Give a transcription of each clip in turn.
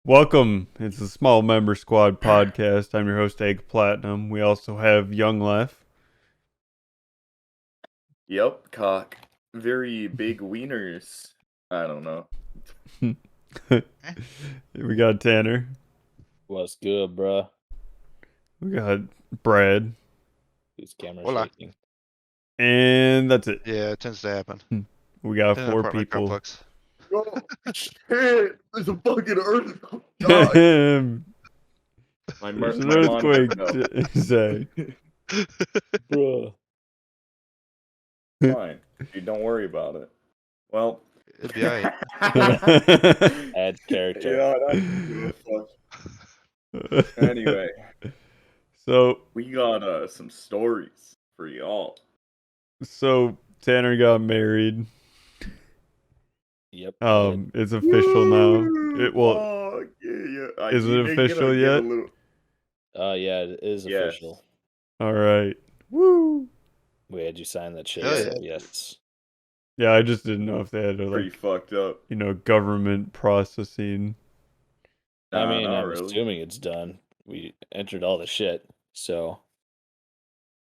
Welcome. It's the Small Member Squad podcast. I'm your host, Egg Platinum. We also have Young Left. Yep, cock. Very big wieners. I don't know. We got Tanner. What's good, bruh? We got Brad. Whose camera Hola. shaking? And that's it. Yeah, it tends to happen. We got In an four apartment people. complex. Oh, shit! There's a fucking earthquake! There's My an mom earthquake, said Zay. Bruh. no. Fine. Dude, don't worry about it. Well. It'd be alright. Add character. Yeah, I don't give a fuck. Anyway, So we got some stories for y'all. Tanner got married. Yep. It's official now. Fuck, yeah. Is it official yet? Yeah, it is Yes. official. All right. Woo. We had you sign that shit. Hell so yeah. yes. Yeah, I just didn't know if they had to Pretty fucked up. government processing. I Nah, mean, not I'm really. assuming it's done. We entered all the shit, so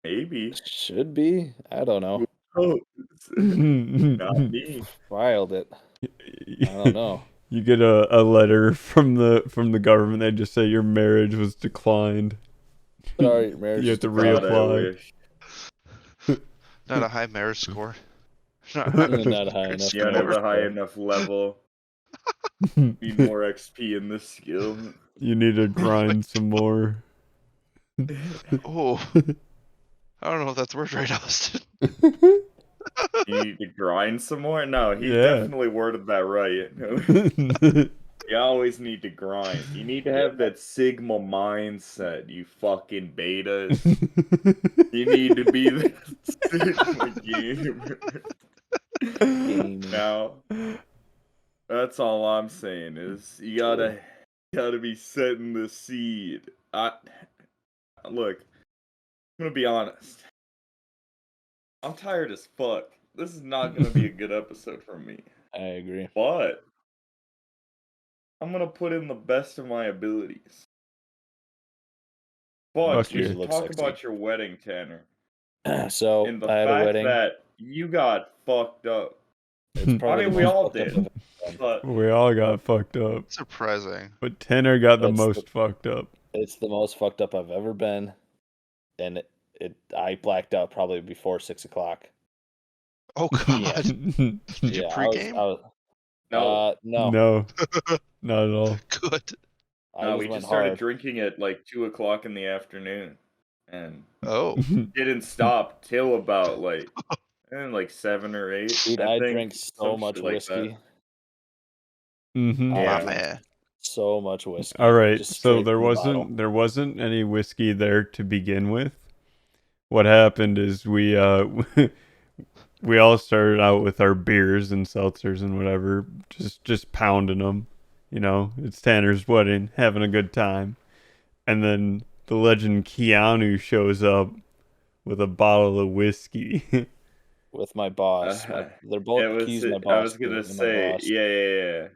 Maybe. should be. I don't know. Oh, not You me. Filed it. I don't know. You get a letter from the government. They just say your marriage was declined. Sorry, marriage. You have to God, I reapply. wish. Not a high marriage score. Not high enough. You don't have a high enough level. Need more XP in this skill. You need to grind some more. Oh. I don't know if that's word right, Austin. You need to grind some more? No, he Yeah. definitely worded that right. You always need to grind. You need to have that Sigma mindset, you fucking betas. You need to be the Sigma gamer. Now, that's all I'm saying is you gotta be setting the seed. Look, I'm gonna be honest. I'm tired as fuck. This is not gonna be a good episode for me. I agree. But I'm gonna put in the best of my abilities. But Fuck we you. should Look talk sexy. about your wedding, Tanner. So And the I had a fact wedding. that you got fucked up. It's I probably mean, the we most all fucked up did. But We all got fucked up, Surprising. but Tanner got the That's most fucked up. It's the most fucked up I've ever been, and I blacked out probably before 6 o'clock. Oh god. Did you Yeah, pregame? no, no, No, not at all. Good. I no, just we went just started hard. drinking at like 2 o'clock in the afternoon. And Oh. didn't stop till about like 7 or 8. Dude, I I think, drank so some much shit like whiskey. that. Mm-hmm. Yeah. My man. So much whiskey. All right, Just so straight there from the bottle. wasn't any whiskey there to begin with. What happened is we we all started out with our beers and seltzers and whatever, just pounding them. You know, it's Tanner's wedding, having a good time, and then the legend Keanu shows up with a bottle of whiskey. With my boss. They're both keys my boss. I was gonna too, and my say, boss. yeah.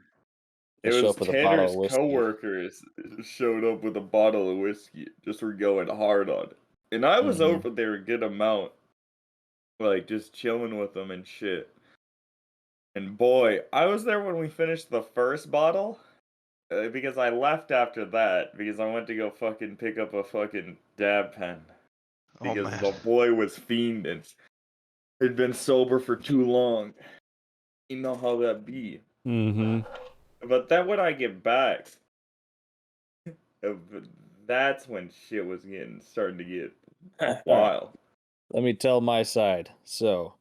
They It show was up with a bottle Tanner's of whiskey. coworkers showed up with a bottle of whiskey. Just were going hard on it. And I was Mhm. over there a good amount. Like, just chilling with them and shit. And boy, I was there when we finished the first bottle. Because I left after that. Because I went to go fucking pick up a fucking dab pen. Oh Because man. the boy was fiending. He'd been sober for too long. You know how that be. Mm-hmm. But then when I get back, that's when shit was starting to get wild. Let me tell my side. So,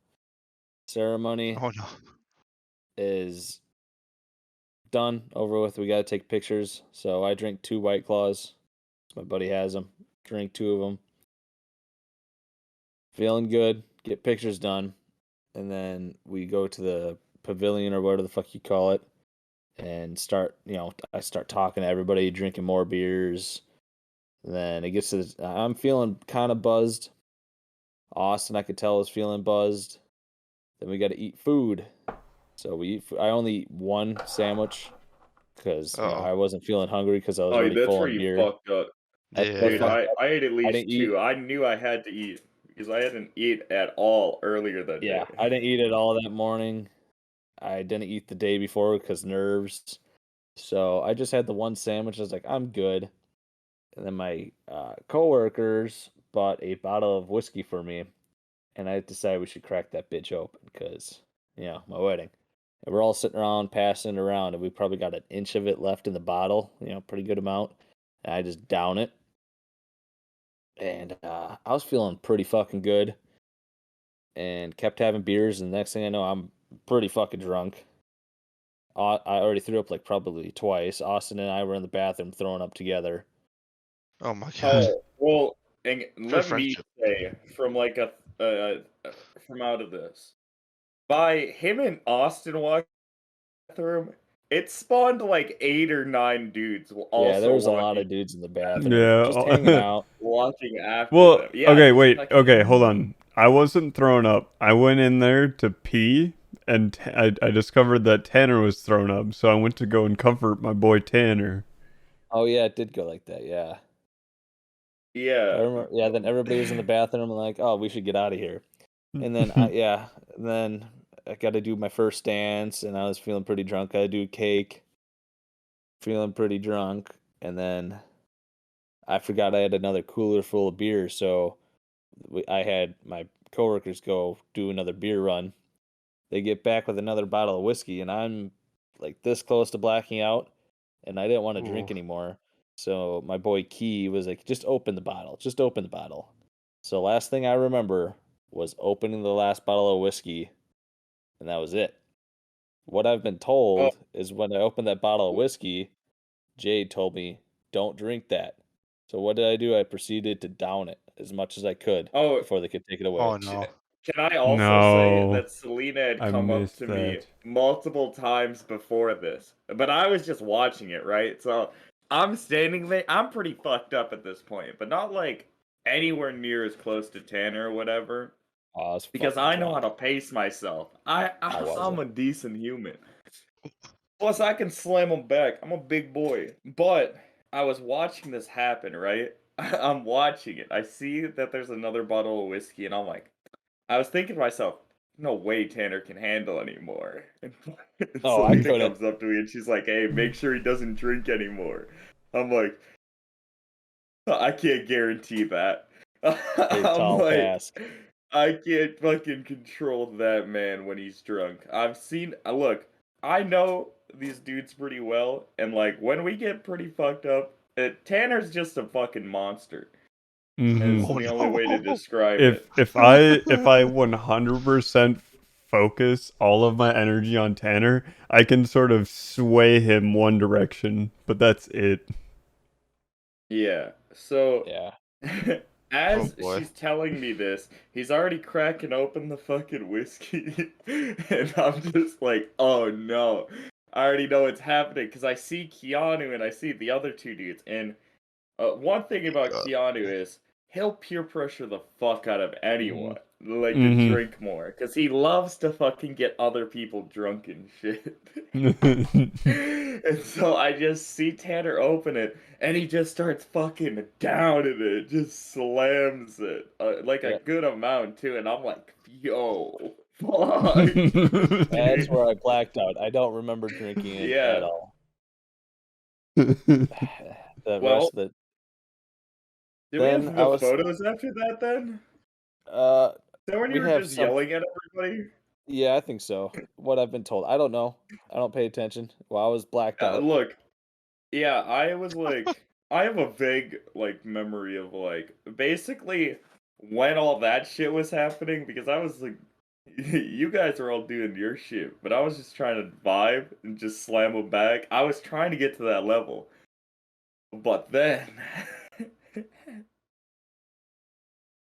ceremony Oh no. is done, over with. We got to take pictures. So I drink 2 White Claws. My buddy has them. Drink 2 of them. Feeling good. Get pictures done. And then we go to the pavilion or whatever the fuck you call it. And start, I start talking to everybody, drinking more beers. And then it gets to I'm feeling kind of buzzed. Austin, I could tell, is feeling buzzed. Then we got to eat food. So we eat. I only eat one sandwich because Uh-oh. I wasn't feeling hungry because I was Oh, already that's full where on you beer. fucked up. Dude, Yeah. I ate at least didn't eat. 2. I knew I had to eat because I hadn't eat at all earlier that Yeah, day. I didn't eat at all that morning. I didn't eat the day before because nerves. So I just had the one sandwich. I was like, I'm good. And then my coworkers bought a bottle of whiskey for me, and I decided we should crack that bitch open because, my wedding. And we're all sitting around passing it around, and we probably got an inch of it left in the bottle, pretty good amount. And I just down it, and I was feeling pretty fucking good, and kept having beers. And the next thing I know, I'm pretty fucking drunk. I already threw up like probably twice. Austin and I were in the bathroom throwing up together. Oh my god. Oh, well, and For let me friendship. say, from like from out of this, by him and Austin walking through him, it spawned like 8 or 9 dudes Yeah, there also was a lot of dudes in the bathroom just hanging Yeah. out. walking after Well, them. Yeah, okay, just wait. fucking- Okay, hold on. I wasn't throwing up. I went in there to pee, and I discovered that Tanner was thrown up, so I went to go and comfort my boy Tanner. Oh yeah, it did go like that. Yeah. I Yeah. remember, yeah, then everybody was in the bathroom and like, oh, we should get out of here. And then, then I got to do my first dance, and I was feeling pretty drunk. I do cake, feeling pretty drunk, and then I forgot I had another cooler full of beer, so I had my coworkers go do another beer run. They get back with another bottle of whiskey, and I'm like this close to blacking out, and I didn't want to drink Ooh. anymore. So my boy Key was like, just open the bottle. Just open the bottle. So last thing I remember was opening the last bottle of whiskey, and that was it. What I've been Oh, told is when I opened that bottle of whiskey, Jade told me, don't drink that. So what did I do? I proceeded to down it as much as I could oh, before they could take it away. Oh no. can I also say No, that Selena had I come up missed to me that. multiple times before this, but I was just watching it, right? So I'm standing there. I'm pretty fucked up at this point, but not like anywhere near as close to Tanner or whatever, I was because fucking I know how drunk. to pace myself. I I'm wasn't. a decent human. Plus, I can slam them back. I'm a big boy. But I was watching this happen, right? I'm watching it. I see that there's another bottle of whiskey, and I'm like, I was thinking to myself, no way Tanner can handle anymore. And Oh, I Selena couldn't. comes up to me and she's like, hey, make sure he doesn't drink anymore. I'm like, I can't guarantee that. A I'm tall like, task. I can't fucking control that man when he's drunk. I've seen, look, I know these dudes pretty well, and like when we get pretty fucked up, Tanner's just a fucking monster. Is Hmm. Oh the only way to no. describe If it. if I 100% focus all of my energy on Tanner, I can sort of sway him one direction, but that's it. Yeah. So Yeah. Oh as boy. she's telling me this, he's already cracking open the fucking whiskey, and I'm just like, oh no. I already know what's happening because I see Keanu and I see the other 2 dudes, and one thing about God. Keanu is he'll peer pressure the fuck out of hmm anyone, like to Hmm. drink more, because he loves to fucking get other people drunk and shit. And so I just see Tanner open it, and he just starts fucking downing it, just slams it, like a Yeah. good amount too, and I'm like, yo, fuck. That's where I blacked out. I don't remember drinking it at Yeah. all. The Well, rest of the did we then have I the was photos after that then? uh Is that when you we were have just some. yelling at everybody? Yeah, I think so. What I've been told. I don't know. I don't pay attention. Well, I was blacked out. Look, yeah, I was like, I have a vague like memory of like basically when all that shit was happening because I was like, you guys were all doing your shit, but I was just trying to vibe and just slam them back. I was trying to get to that level, but then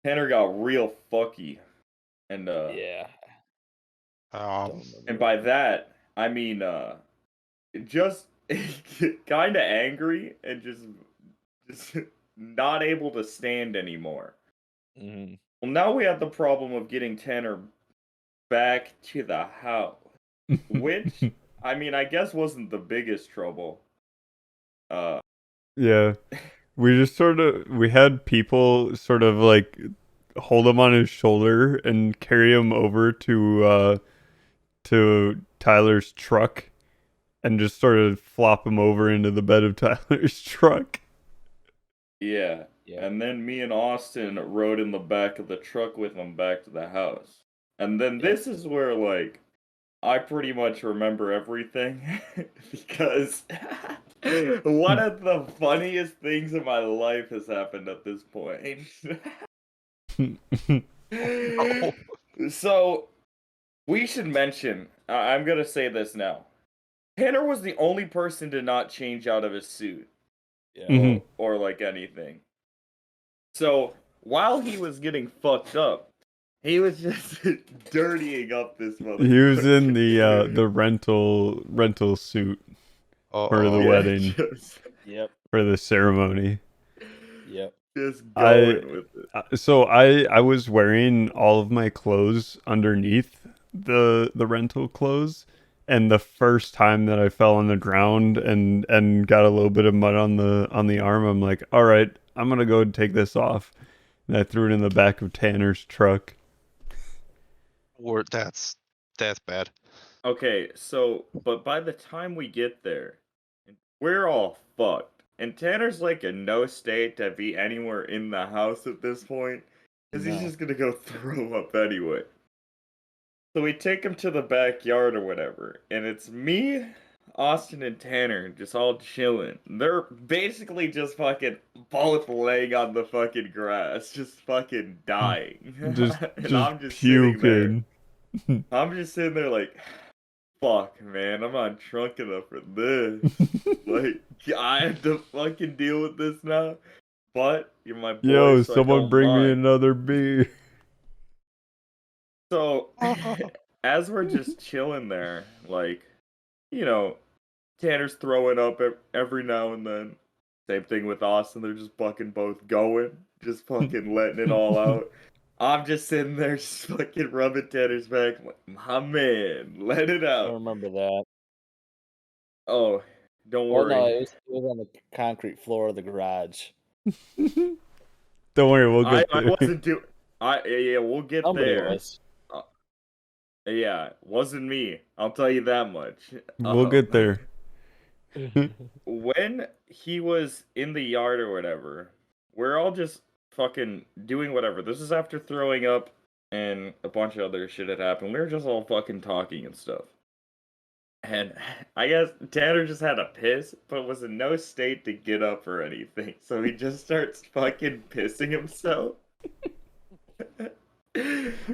Tanner got real fucky, and Yeah. Don't and remember it. by that I mean just kind of angry and just not able to stand anymore. hmm Well, now we have the problem of getting Tanner back to the house, which I mean, I guess wasn't the biggest trouble. Yeah. We had people sort of like hold him on his shoulder and carry him over to Tyler's truck and just sort of flop him over into the bed of Tyler's truck. Yeah. Yeah. And then me and Austin rode in the back of the truck with him back to the house. And then this is where, like, I pretty much remember everything because one of the funniest things in my life has happened at this point. Oh. So, we should mention, I'm gonna say this now. Tanner was the only person to not change out of his suit Yeah. or like anything. So, while he was getting fucked up, he was just dirtying up this motherfucker. He was in the rental suit for the Uh-oh. wedding, Yep. for the ceremony. Yep. Just going with it. So I was wearing all of my clothes underneath the rental clothes, and the first time that I fell on the ground and got a little bit of mud on the arm, I'm like, all right, I'm gonna go and take this off, and I threw it in the back of Tanner's truck. Or that's bad. Okay, so, but by the time we get there, we're all fucked. And Tanner's like in no state to be anywhere in the house at this point, because he's No. just gonna go throw up anyway. So we take him to the backyard or whatever, and it's me, Austin, and Tanner just all chilling. They're basically just fucking both laying on the fucking grass, just fucking dying. Just and I'm just puking. sitting there. I'm just sitting there like, fuck, man, I'm not drunk enough for this. Like, I have to fucking deal with this now. But you're my boy, Yo, so I someone don't bring me mind. another beer. So, as we're just chilling there, like, you know, Tanner's throwing up every now and then. Same thing with Austin, they're just fucking both going, just fucking letting it all out. I'm just sitting there, just fucking rubbing Tanner's back. I'm like, my man, let it I out. remember that. Oh, don't Well, worry. no, it was on the concrete floor of the garage. Don't worry, we'll get I there. wasn't doing. Yeah, we'll get Somebody there. was. Yeah, wasn't me. I'll tell you that much. We'll get there. When he was in the yard or whatever, we're all just fucking doing whatever. This is after throwing up and a bunch of other shit had happened. We were just all fucking talking and stuff. And I guess Tanner just had a piss, but was in no state to get up or anything. So he just starts fucking pissing himself. And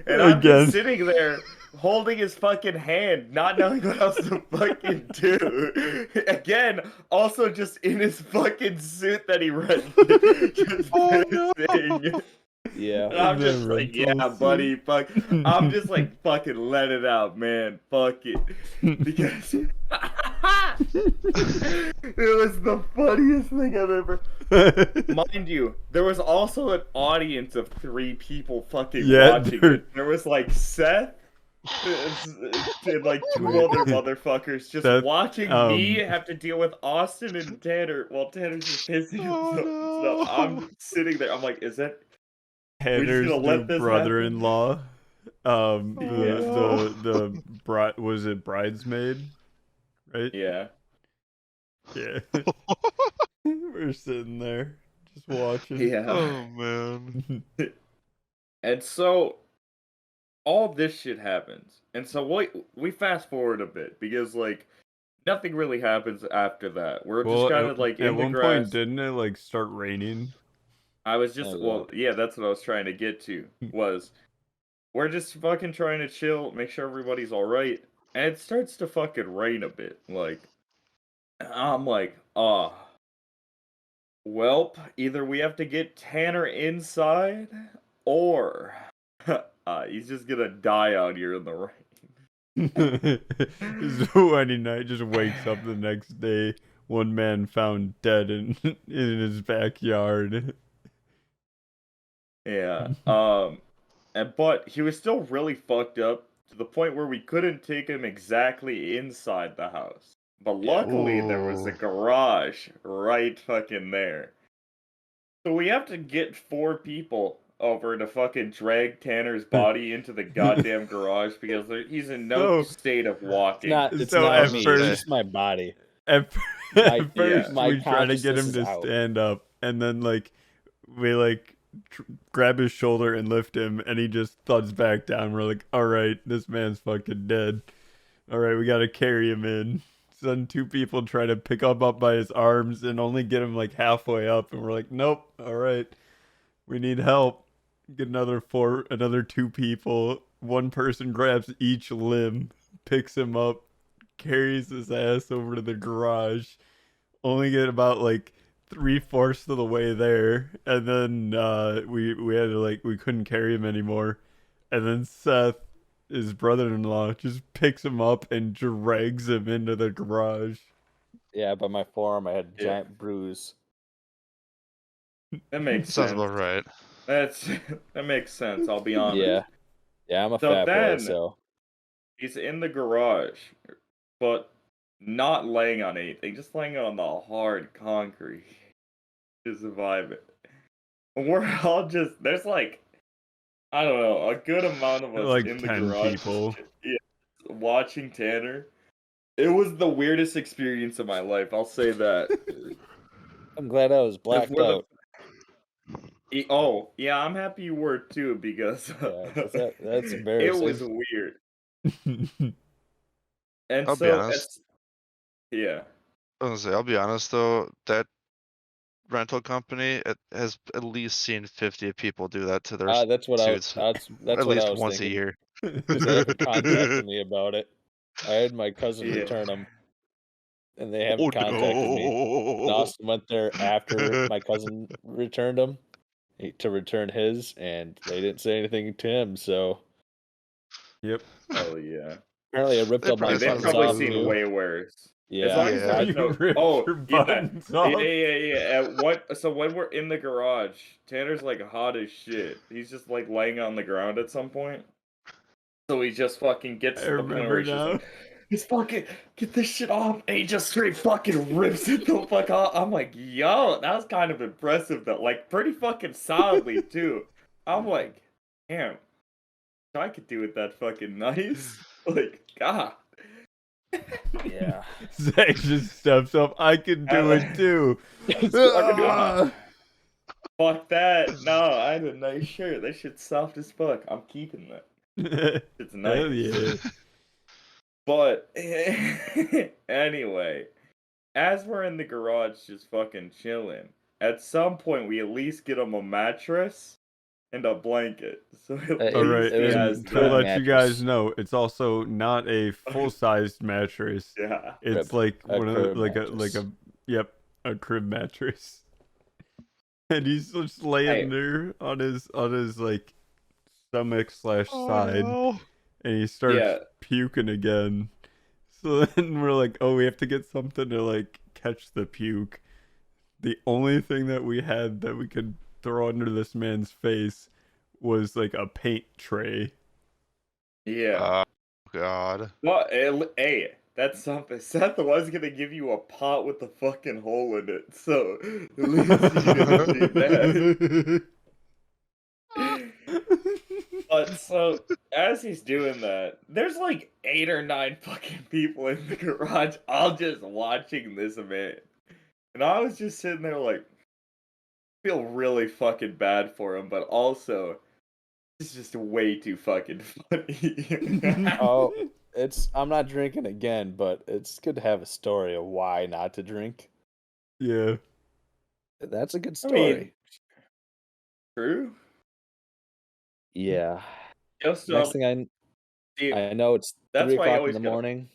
I'm Again. just sitting there holding his fucking hand, not knowing what else to fucking do. Again, also just in his fucking suit that he rented. Just pissing. Yeah. And I'm The just like, yeah, rental buddy, suit. fuck. I'm just like, fucking let it out, man. Fuck it. Because it was the funniest thing I've ever. Mind you, there was also an audience of 3 people fucking watching it. There was like Seth and like 2 other motherfuckers just watching me have to deal with Austin and Tanner while Tanner's just pissing himself. no. So I'm just sitting there. I'm like, is that Tanner's gonna new let this brother-in-law. Yeah. The bride, was it bridesmaid? Right? Yeah. Yeah. We're sitting there just watching. Yeah. Oh man. And so all this shit happens. And so we fast forward a bit because like nothing really happens after that. We're just kind of like at in the one grass. point, didn't it like start raining? I was just Oh, yeah, that's what I was trying to get to. Was we're just fucking trying to chill, make sure everybody's all right, and it starts to fucking rain a bit. Like I'm like, welp, either we have to get Tanner inside, or he's just gonna die out here in the rain. So any night just wakes up the next day, one man found dead in his backyard. Yeah. But he was still really fucked up to the point where we couldn't take him exactly inside the house. But Yeah. luckily there was a Ooh. garage right fucking there. So we have to get 4 people over to fucking drag Tanner's body into the goddamn garage because he's in no So- state of walking. It's So not at me. first- It's just my body. At, My- at first, my we try to get consciousness him is to out. stand up, and then we grab his shoulder and lift him, and he just thuds back down. We're like, all right, this man's fucking dead. All right, we gotta carry him in. Then 2 people try to pick him up by his arms and only get him like halfway up, and we're like, nope. All right, we need help. Get another 2 people. One person grabs each limb, picks him up, carries his ass over to the garage. Only get about like 3/4 of the way there, and then we had to we couldn't carry him anymore, and then Seth, his brother-in-law, just picks him up and drags him into the garage. Yeah, by my forearm, I had a Yeah. giant bruise. That makes Sounds sense. about right. That makes sense, I'll be honest. Yeah. Yeah, I'm a So fat boy, then- so. He's in the garage, but not laying on anything, just laying on the hard concrete to survive it. And we're all just, there's I don't know, a good amount of us Like in the 10 garage people. yeah, watching Tanner. It was the weirdest experience of my life, I'll say that. I'm glad I was blacked we're the- out. Oh, yeah, I'm happy you were too, because Yeah, 'cause that's it embarrassing. was weird. And I'll be so, honest. yeah. I was gonna say, I'll be honest though, that rental company has at least seen 50 people do that to their That's what suits that's at what least I was once thinking. a year. Because they haven't contacted me about it. I had my cousin Yeah. return them, and they Oh haven't contacted me. And no! Austin went there after my cousin returned them to return his, and they didn't say anything to him. So Yep. Oh, yeah. apparently, I ripped They up my probably They've buttons probably off seen too. way worse. Yeah, As long as Yeah. there's You no. ripped Oh, your yeah. buttons Yeah, off. yeah. So when we're in the garage, Tanner's hot as shit. He's just laying on the ground at some point. So he just fucking gets I to the point where remember he's just now. just fucking get this shit off, and he just straight fucking rips it the fuck off. I'm like, yo, that was kind of impressive though. Pretty fucking solidly too. I'm like, damn, I could do it that fucking nice. God. yeah. Zach just steps up. I can do it too. I can do it. Fuck that. No, I had a nice shirt. That shit's soft as fuck. I'm keeping that. It's nice. Hell yeah. But anyway, as we're in the garage just fucking chilling, at some point we at least get him a mattress and a blanket. So at All least right, he was a has and to crib that. let you guys mattress. know, it's also not a full-sized mattress. Yeah. It's Crib. like A one of crib like mattress. a crib mattress. And he's just laying Hey. there on his stomach / side, Oh, and he starts Yeah. puking again. So then we're like, oh, we have to get something to catch the puke. The only thing that we had that we could throw under this man's face was a paint tray. Yeah. God. Well, hey, that's something. Seth was gonna give you a pot with a fucking hole in it, so at least you didn't do that. But so as he's doing that, there's 8 or 9 fucking people in the garage, all just watching this man, and I was just sitting there feel really fucking bad for him, but also it's just way too fucking funny. Oh, I'm not drinking again, but it's good to have a story of why not to drink. Yeah. That's a good I story. mean, true. Yeah. Just Next thing see, I know, it's that's 3 why you o'clock in always the gotta morning.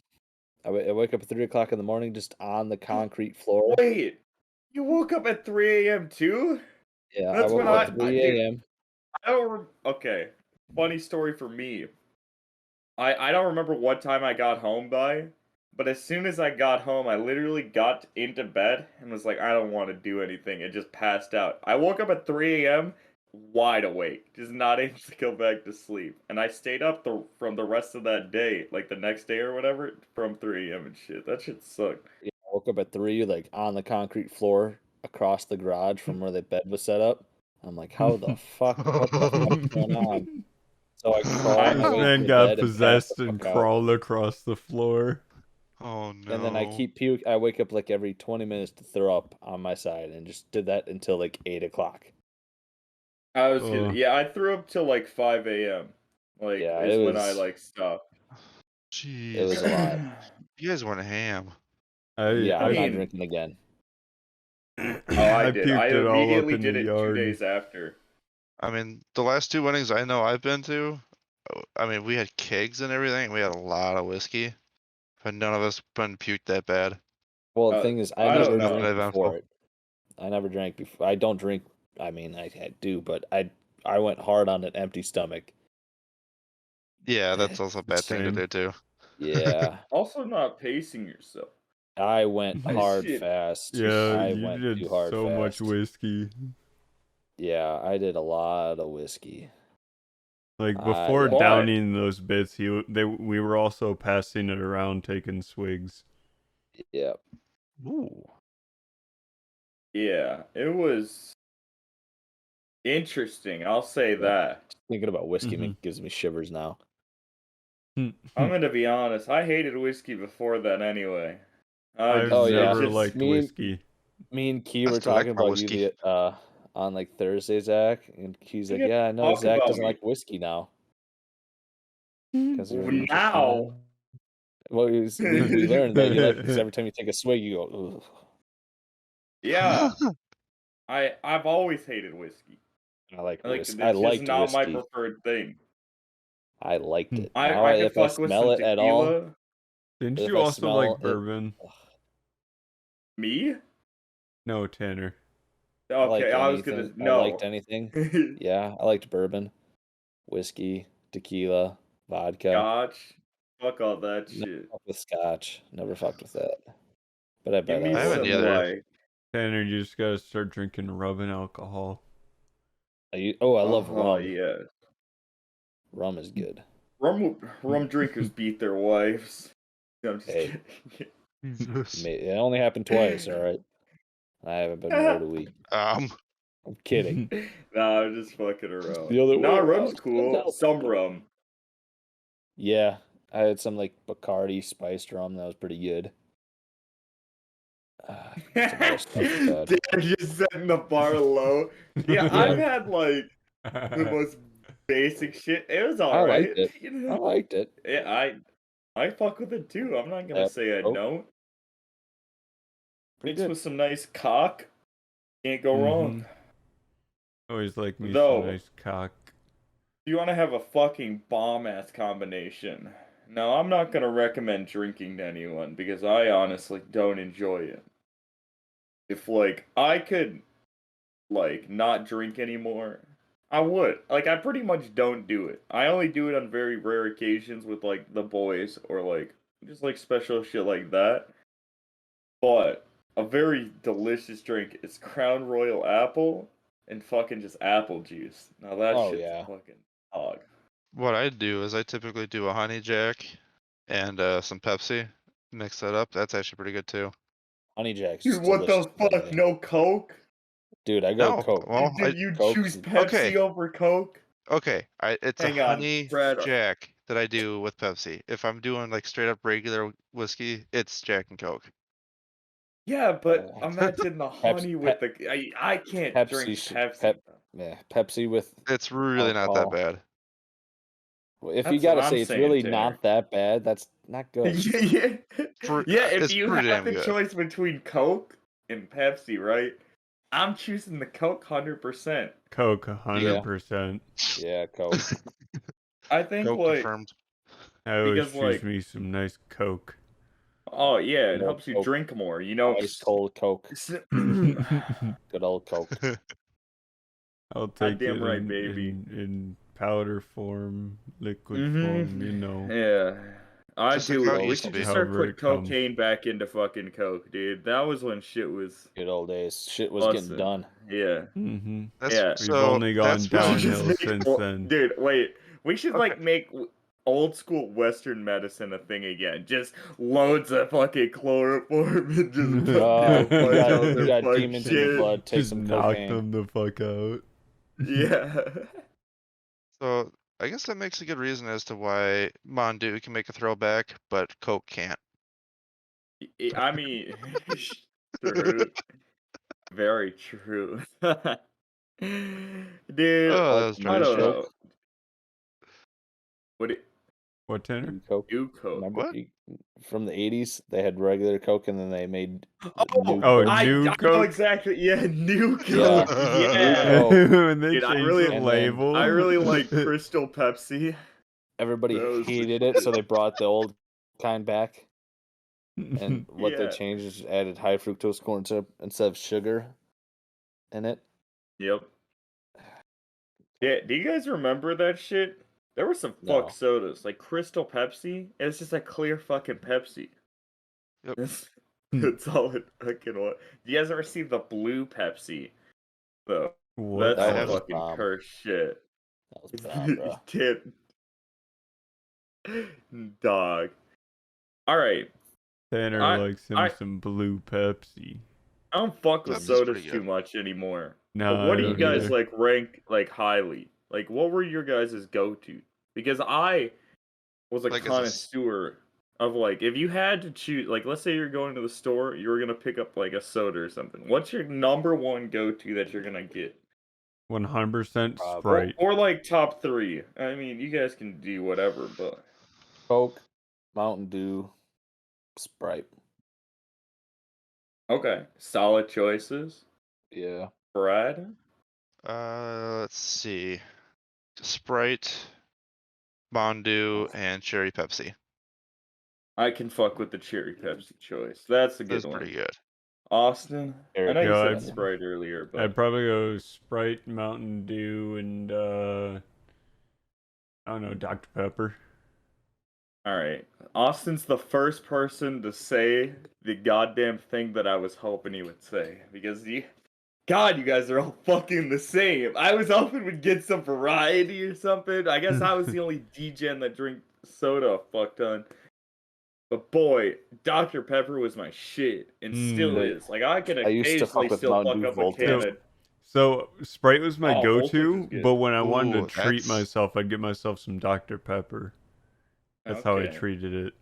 I wake up at 3 o'clock in the morning, just on the concrete floor. wait. You woke up at 3 a.m. too? Yeah, I That's woke when up at 3 dude, a.m. I don't. Okay, funny story for me. I don't remember what time I got home by, but as soon as I got home, I literally got into bed and was like, I don't want to do anything, and just passed out. I woke up at 3 a.m. wide awake, just not able to go back to sleep. And I stayed up from the rest of that day, like the next day or whatever, from 3 a.m. and shit. That shit sucked. Yeah, I woke up at 3, like on the concrete floor across the garage from where the bed was set up. I'm like, how the fuck? What the fuck's going on? So I crawl my This way man into the got bed and pass the possessed and fuck out. crawled across the floor. Oh no. And then I keep puke. I wake up like every 20 minutes to throw up on my side, and just did that until like 8 o'clock. I threw up till like 5 a.m. Like Yeah, is it when I was. like stopped. Jeez. It was a lot. You guys went ham. Yeah, I I'm not mean- drinking again. Oh, I did. I puked it all up immediately in did the it 2 yard. days after. I mean, the last 2 weddings I know I've been to, I mean, we had kegs and everything. We had a lot of whiskey, but none of us been puked that bad. Well, the thing is, I I don't never know. drank Uneventful. before it. I never drank before. I don't drink. I mean, I do, but I went hard on an empty stomach. Yeah, that's also a bad thing to Same. do too. Yeah, Also, not pacing yourself. I went That hard shit- fast. Yeah, I you went did too hard so fast. much whiskey. Yeah, I did a lot of whiskey. Like before But- downing those bits, we were also passing it around, taking swigs. Yeah. Ooh. Yeah, it was interesting. I'll say that. Thinking about whiskey Mhm. gives me shivers now. I'm gonna be honest. I hated whiskey before that anyway. I've Oh, yeah. never just- liked Me and- whiskey. Me and Key I were still like talking my about whiskey. you on like Thursday, Zach, and Key's like, Yeah, "Yeah, I know talk Zach about doesn't me. like whiskey now." Because Now, well, we learned that you like because every time you take a swig, you go, "Ugh." yeah, I've always hated whiskey. I like Like whiskey. it's I just liked not my whiskey. preferred thing. I liked it. I Now, I could if I fuck with smell some it at all, tequila. Didn't if you I also smell like it- bourbon? Me? No, Tanner. Okay, I was anything. gonna no. I liked anything. Yeah, I liked bourbon, whiskey, tequila, vodka. Scotch. Fuck all that Never shit. fucked with scotch. Never fucked with that. But I bet Give me I haven't some either. like. Tanner, you just gotta start drinking rubbing alcohol. I love rum. Yeah. Rum is good. Rum drinkers beat their wives. No, I'm just Hey. kidding. Jesus. It only happened twice. All right. I haven't been married a week. I'm kidding. Nah, I'm just fucking around. The other way Nah, rum's around. cool. Some rum. Yeah, I had some like Bacardi spiced rum that was pretty good. Some other stuff was bad. Damn, you're setting the bar low. Yeah, I've had like the most basic shit. It was I alright. liked it. You I know? liked it. Yeah, I fuck with it too. I'm not gonna Yep. say I Oh. don't. Pretty Mixed good. with some nice cock, can't go wrong. Always like me Though- some nice cock. If you want to have a fucking bomb ass combination, no, I'm not gonna recommend drinking to anyone because I honestly don't enjoy it. If like I could like not drink anymore, I would. Like I pretty much don't do it. I only do it on very rare occasions with like the boys or like just like special shit like that. But a very delicious drink is Crown Royal Apple and fucking just apple juice. Now that Oh, shit's yeah. fucking dog. What I do is I typically do a honey jack and some Pepsi. Mix that up. That's actually pretty good too. Honey Jack's Dude, what the delicious, by the fuck? way. No Coke? Dude, I go No, Coke. well, Did you Coke- choose Pepsi okay. over Coke? Okay, it's Hang a on, honey Brad. jack that I do with Pepsi. If I'm doing like straight up regular whiskey, it's Jack and Coke. Yeah, but Yeah. imagine the honey with the. I can't Pepsi drink should- Pepsi. Yeah, Pepsi with. It's really not that Alcohol. bad. Well, if That's you gotta what I'm say it's saying, really Tanner. not that bad, that's not good. yeah. If It's you pretty have damn the good. choice between Coke and Pepsi, right? I'm choosing the Coke 100%. Coke, 100%. Yeah, Coke. I think Coke like, confirmed. I always Because, choose like- me some nice Coke. oh yeah, it No helps you Coke. drink more. You know, Ice cold Coke. Good old Coke. I'll take Goddamn it right, in, baby. in powder form, liquid Mhm. form, you know. Yeah. I Just like do. how it We used to should be. just start However putting it comes. cocaine back into fucking coke, dude. That was when shit was Good old days. Shit was getting busting. done. Yeah. Mm-hmm. That's Yeah. We've so. only That's gone We should when. just downhill make since then. dude, wait. We should Okay. like make old school Western medicine a thing again. Just loads of fucking chloroform and just put Oh, a bunch of you other got fuck demons in your shit. blood. Take Just some knock cocaine. them the fuck out. Yeah. So I guess that makes a good reason as to why Mondu can make a throwback, but Coke can't. I mean, true. Very true. Dude, Oh, that was I pretty don't shit. know. What it What, Tanner? New Coke. do coke? Remember What? from the 80s? They had regular Coke and then they made Oh, new Oh, Coke. I new know Coke? exactly. Yeah, new Yeah. coke. Yeah. Coke. When they Dude, I changed really, the And then label. I really like Crystal Pepsi. everybody That was the hated it, so they brought the old kind back. And what they Yeah. changed is just added high fructose corn syrup instead of sugar in it. Yep. Yeah, do you guys remember that shit? There were some No. fuck sodas, like Crystal Pepsi. It's just a clear fucking Pepsi. Yep. That's all it fucking was. Do you guys ever see the blue Pepsi? Though What that's That some was color? fucking bomb. cursed shit. That was bomb, bro. Tip. Dog. All right. Tanner I likes him I some blue Pepsi. I don't fuck with Pepsi's sodas pretty too good. much anymore. No, But what I do you don't guys either. like rank like highly? Like what were your guys' go-to? Because I was a Like as a s- connoisseur of like if you had to choose like let's say you're going to the store, you were gonna pick up like a soda or something. What's your number one go-to that you're gonna get? 100% Or- Sprite. Or like top three. I mean, you guys can do whatever, but Coke, Mountain Dew, Sprite. okay, solid choices. Yeah. Brad. let's see. Sprite, Mondu, and Cherry Pepsi. I can fuck with the cherry Pepsi choice. That's a good That's one. pretty good. Austin. I Cherry know you Yeah, said I'd- Sprite earlier, I'd but probably go Sprite, Mountain Dew, and I don't know, Dr. Pepper. all right. Austin's the first person to say the goddamn thing that I was hoping he would say because God, you guys are all fucking the same. I was hoping we'd get some variety or something. I guess I was the only DGen that drink soda a fuck ton. But boy, Dr. Pepper was my shit and still Dude, is. Like I can I used to fuck occasionally with still Mountain fuck Dew up a can Voltage. of So Sprite was my Oh, Voltage go-to, is good. but when I wanted Ooh, to treat that's- myself, I'd get myself some Dr. Pepper. That's how I Okay. treated it.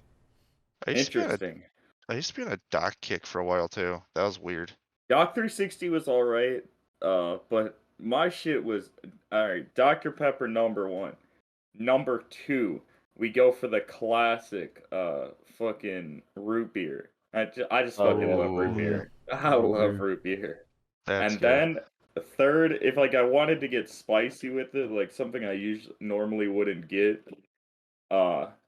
I used to be Interesting. I used to be on a dock kick for a while too. That was weird. Doc 360 was alright, but my shit was alright. Dr. Pepper number one. Number two, we go for the classic, fucking root beer. I just Oh, fucking yeah. love root Ooh. beer. I Root love beer. root beer. That's And good. then the third, if like I wanted to get spicy with it, like something I usually normally wouldn't get,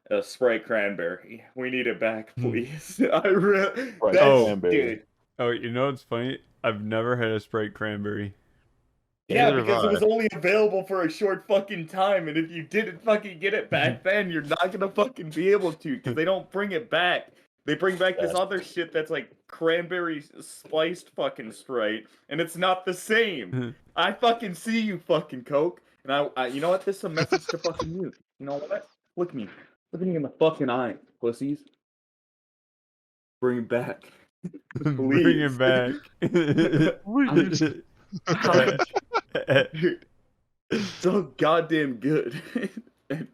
a Sprite cranberry. We need it back, please. I really, Sprite that's cranberry. dude. Oh, you know what's funny? I've never had a Sprite cranberry. Yeah, Neither have because it I. was only available for a short fucking time, and if you didn't fucking get it back then, you're not gonna fucking be able to, because they don't bring it back. They bring back this Yes. other shit that's like cranberry spiced fucking Sprite, and it's not the same. I fucking see you, fucking Coke, and I you know what? This is a message to fucking you. You know what? Look at me. Look at me in the fucking eye, pussies. Bring it back. Bring it Please. back. Dude, it's so goddamn good. And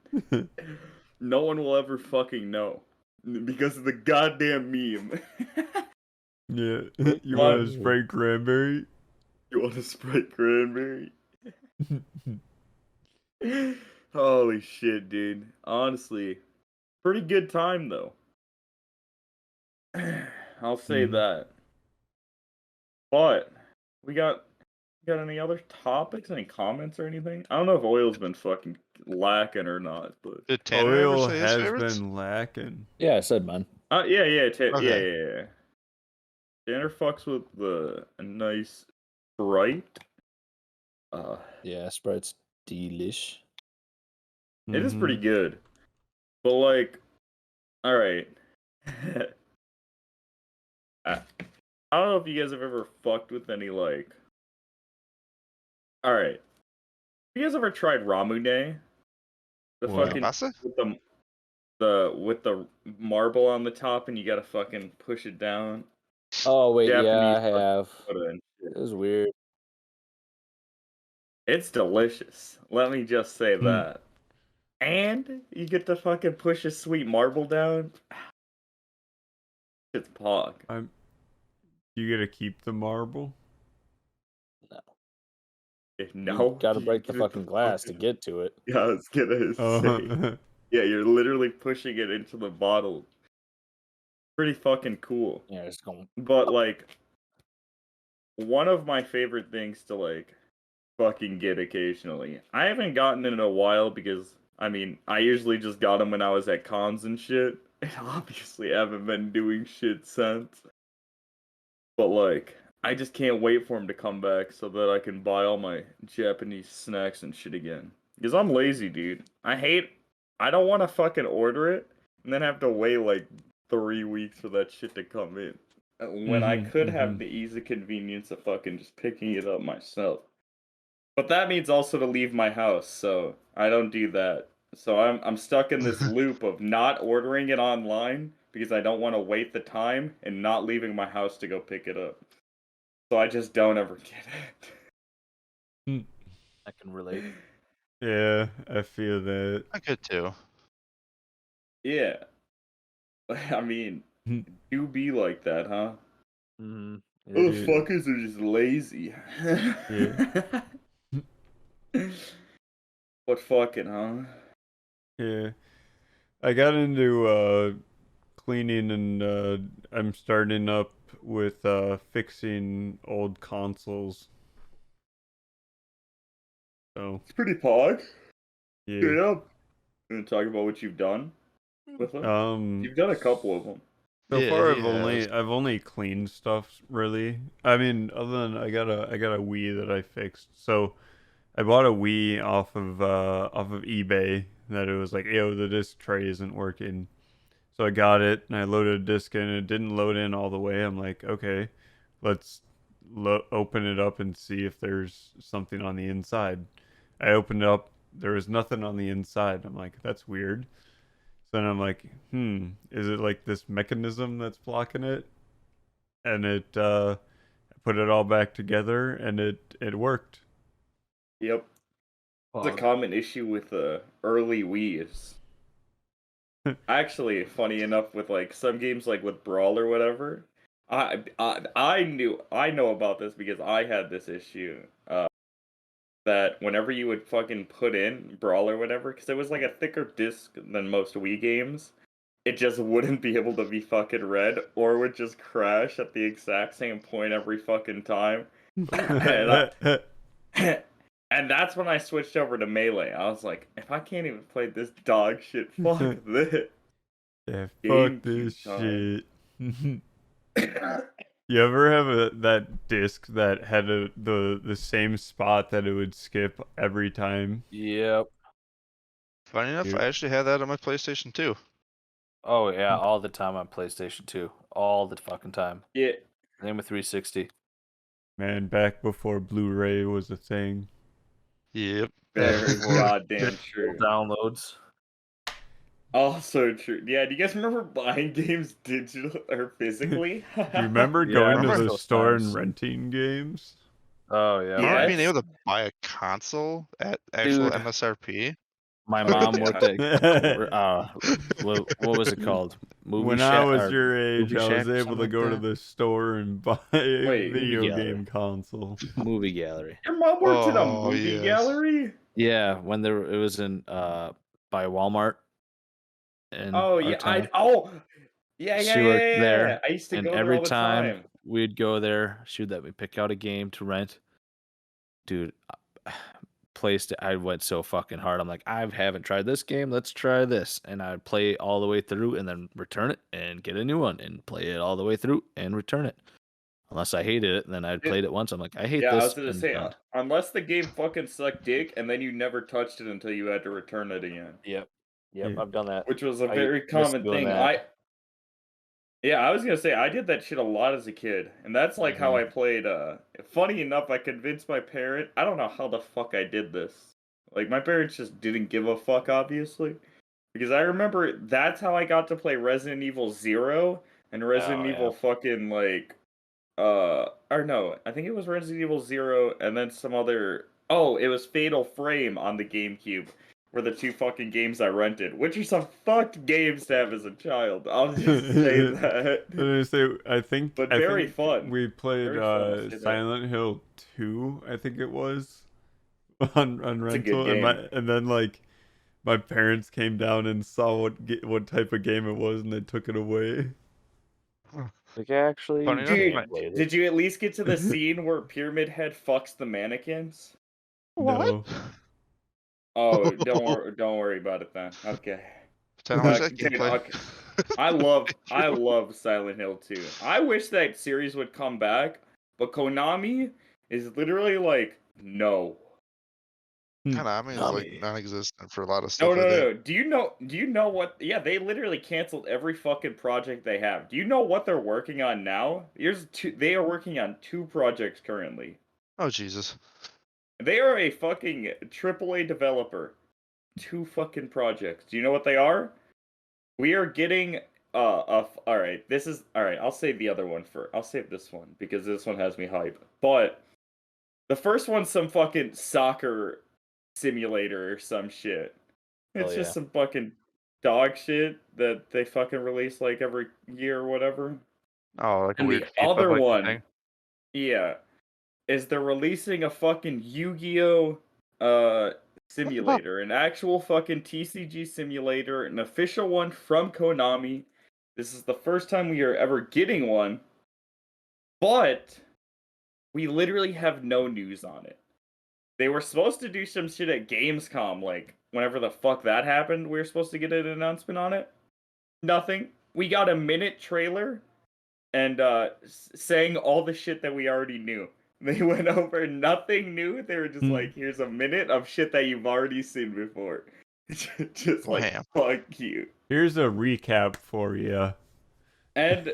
no one will ever fucking know. Because of the goddamn meme. Yeah. You What? want a Sprite cranberry? You want a Sprite cranberry? Holy shit, dude. Honestly, pretty good time though. I'll say Mhm. that. But we got any other topics? Any comments or anything? I don't know if oil's been fucking lacking or not, but Did Tanner ever Oil say his has favorites? been lacking. Yeah, I said mine. yeah, yeah, Okay. yeah. Tanner fucks with a nice Sprite. Yeah, Sprite's delish. It is pretty Mhm. good, but like All right. I don't know if you guys have ever fucked with any like. All right. Have you guys ever tried Ramune? The What? fucking Pasta? with the marble on the top, and you gotta fucking push it down. Oh wait, Japanese yeah, I have. soda and shit. It was weird. It's delicious. Let me just say Hmm. that. And you get to fucking push a sweet marble down. It's pog. You get to keep the marble? No, You gotta you break the get fucking glass to get to it. Yeah, I was gonna say. Oh. Yeah, you're literally pushing it into the bottle. Pretty fucking cool. Yeah, it's going. But like, one of my favorite things to like fucking get occasionally. I haven't gotten it in a while because I mean, I usually just got them when I was at cons and shit. And obviously haven't been doing shit since. But like, I just can't wait for him to come back so that I can buy all my Japanese snacks and shit again. Because I'm lazy, dude. I don't want to fucking order it and then have to wait like 3 weeks for that shit to come in. When I could have the easy convenience of fucking just picking it up myself. But that means also to leave my house, so I don't do that. So I'm stuck in this loop of not ordering it online because I don't want to wait the time and not leaving my house to go pick it up. So I just don't ever get it. I can relate. Yeah, I feel that. I could too. Yeah. I mean, do be like that, huh? Mm-hmm. Motherfuckers are just lazy. Yeah. What fucking, huh? Yeah. I got into cleaning and I'm starting up with fixing old consoles. So, It's pretty pog. yeah. Straight up. You want to talk about what you've done with them? You've done a couple of them. So Yeah, far he has. I've only cleaned stuff really. I mean, other than I got a Wii that I fixed. So I bought a Wii off of eBay that it was like, yo, the disc tray isn't working. So I got it and I loaded a disc in and it didn't load in all the way. I'm like, okay, let's open it up and see if there's something on the inside. I opened it up, there was nothing on the inside. I'm like, that's weird. So then I'm like, is it like this mechanism that's blocking it? And it put it all back together and it worked. Yep. It's a common issue with early Wii's. Actually, funny enough, with like some games like with Brawl or whatever, I know about this because I had this issue. That whenever you would fucking put in Brawl or whatever, because it was like a thicker disc than most Wii games, it just wouldn't be able to be fucking read or would just crash at the exact same point every fucking time. And that's when I switched over to Melee. I was like, if I can't even play this dog shit, fuck this. Yeah, fuck this shit. You ever have that disc that had the same spot that it would skip every time? Yep. Funny enough, Dude. I actually had that on my PlayStation 2. Oh yeah, all the time on PlayStation 2. All the fucking time. Yeah. Same with 360. Man, back before Blu-ray was a thing. Yep. Very goddamn true. Downloads. Also true. Yeah, do you guys remember buying games digital or physically? Do you remember Yeah, I going remember to the those store times. and renting games? Oh yeah. I remember Yes. being able to buy a console at actual Dude. MSRP. My Oh, mom yeah. worked at what was it called? Movie When Shack. I was or your age, Movie I Shack was or able something to like go to that? the store and buy a Wait, video movie gallery. game console. Movie gallery. Your mom worked at a Oh, movie yes. gallery? Yeah, when it was in by Walmart. In Oh our yeah, town. yeah, She worked there, I used to and go there every all the time time. we'd go there, she would let me pick out a game to rent. Dude, I went so fucking hard. I'm like, I haven't tried this game. Let's try this, and I'd play it all the way through, and then return it and get a new one, and play it all the way through and return it. Unless I hated it, and then I'd played it once. I'm like, I hate Yeah, I this. was gonna And say, done. unless the game fucking sucked dick, and then you never touched it until you had to return it again. Yep. Yep, I've done that. which was a I very miss common doing thing. that. Yeah, I was gonna say I did that shit a lot as a kid, and that's like how I played. Funny enough, I convinced my parent. I don't know how the fuck I did this. Like my parents just didn't give a fuck, obviously, because I remember that's how I got to play Resident Evil 0 and Resident Oh, Evil yeah. fucking like or no, I think it was Resident Evil 0 and then some other. Oh, it was Fatal Frame on the GameCube. Were the two fucking games I rented, which are some fucked games to have as a child. I'll just say that. I think But very fun. we played Very fun, I'll say that. Silent Hill 2, I think it was, on It's a good rental, game. and then like my parents came down and saw what type of game it was, and they took it away. Like, actually, Funny enough, Dude, my- did you at least get to the scene where Pyramid Head fucks the mannequins? No. Oh, don't worry about it then. Okay. Tell me that Dude, gameplay. okay. I love Silent Hill 2. I wish that series would come back, but Konami is literally like, no. Konami is like non-existent for a lot of No, stuff. no, I no, think. no. Do you know what? Yeah, they literally canceled every fucking project they have. Do you know what they're working on now? They are working on 2 projects currently. Oh Jesus. They are a fucking AAA developer. 2 fucking projects. Do you know what they are? We are getting all right. This is all right. I'll save the other one for. I'll save this one because this one has me hype. But the first one's some fucking soccer simulator or some shit. It's just some fucking dog shit that they fucking release like every year or whatever. Oh, like a And weird the FIFA other like one, thing. yeah, is they're releasing a fucking Yu-Gi-Oh simulator, an actual fucking TCG simulator, an official one from Konami. This is the first time we are ever getting one, but we literally have no news on it. They were supposed to do some shit at Gamescom, like whenever the fuck that happened, we were supposed to get an announcement on it. Nothing. We got a minute trailer and saying all the shit that we already knew. They went over nothing new. They were just like, here's a minute of shit that you've already seen before. Just like, Wham. fuck you. Here's a recap for you. And,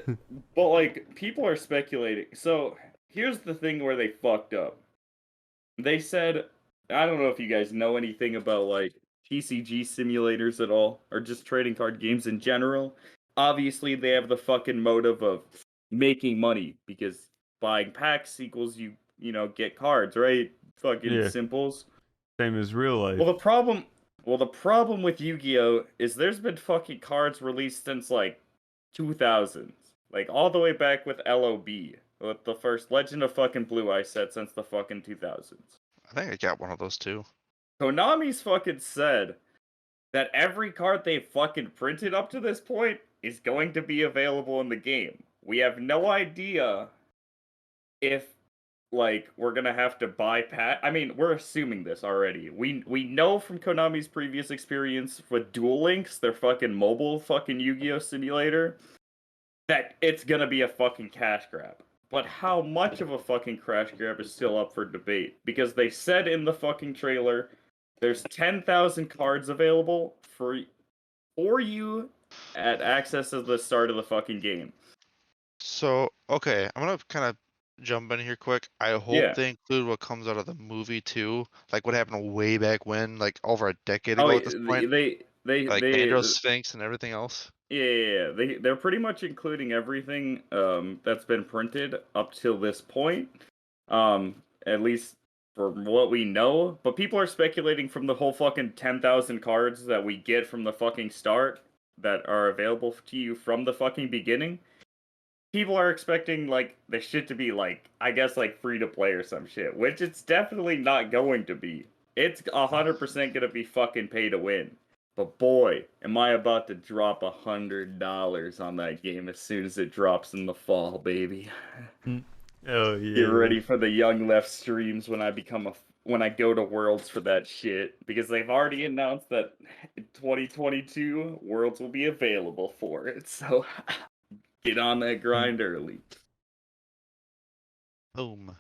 but like, people are speculating. So, here's the thing where they fucked up. They said, I don't know if you guys know anything about like TCG simulators at all, or just trading card games in general. Obviously, they have the fucking motive of making money because buying packs equals you know, get cards, right? Fucking Yeah, simples. same as real life. Well, the problem with Yu-Gi-Oh is there's been fucking cards released since like 2000s, like all the way back with LOB, with the first Legend of fucking Blue Eye set since the fucking 2000s. I think I got one of those too. Konami's fucking said that every card they've fucking printed up to this point is going to be available in the game. We have no idea if like we're gonna have to buy I mean, we're assuming this already. We know from Konami's previous experience with Duel Links, their fucking mobile fucking Yu-Gi-Oh simulator, that it's gonna be a fucking cash grab. But how much of a fucking cash grab is still up for debate because they said in the fucking trailer there's 10,000 cards available for you at access at the start of the fucking game. So, okay, I'm gonna kind of jump in here quick. I hope Yeah. they include what comes out of the movie too, like what happened way back when, like over a decade Oh, ago at this point, like they Andros Sphinx and everything else. yeah, they're pretty much including everything that's been printed up till this point. At least for what we know, but people are speculating from the whole fucking 10,000 cards that we get from the fucking start that are available to you from the fucking beginning. People are expecting like the shit to be like, I guess, like free to play or some shit, which it's definitely not going to be. It's 100% gonna be fucking pay to win. But boy, am I about to drop $100 on that game as soon as it drops in the fall, baby. Oh yeah. Get ready for the Young Left streams when when I go to Worlds for that shit, because they've already announced that in 2022 Worlds will be available for it. So get on that grind early. Boom.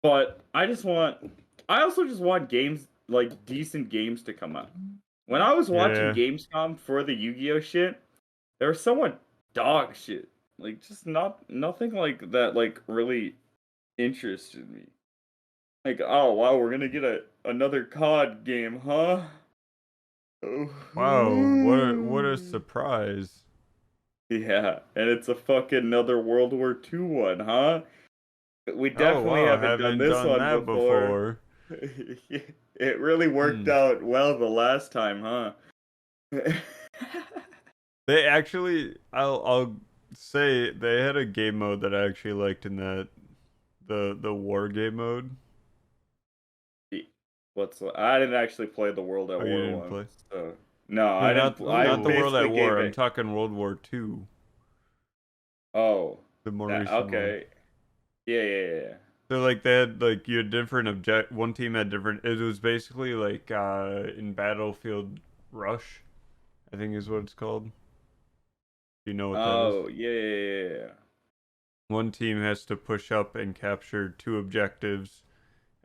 But I also just want games, like decent games to come out. When I was watching Yeah. Gamescom for the Yu-Gi-Oh shit, there was somewhat dog shit. Like just nothing like that like really interested me. Like, oh wow, we're gonna get another COD game, huh? Wow, what a surprise. Yeah, and it's a fucking another World War II one, huh? We Oh definitely wow, haven't done haven't this done one that before. before. It really worked out well the last time, huh? They actually, I'll say they had a game mode that I actually liked in that the war game mode. I didn't actually play the World at Oh, you War didn't one, play? so no, No, I didn't. I not the World basically at gave War. I'm it. talking World War II, Oh, the more that recent one. okay. Yeah. So like they had like you had different object. One team had different. It was basically like in Battlefield Rush, I think is what it's called. Do you know what that is? Oh, yeah. One team has to push up and capture two objectives,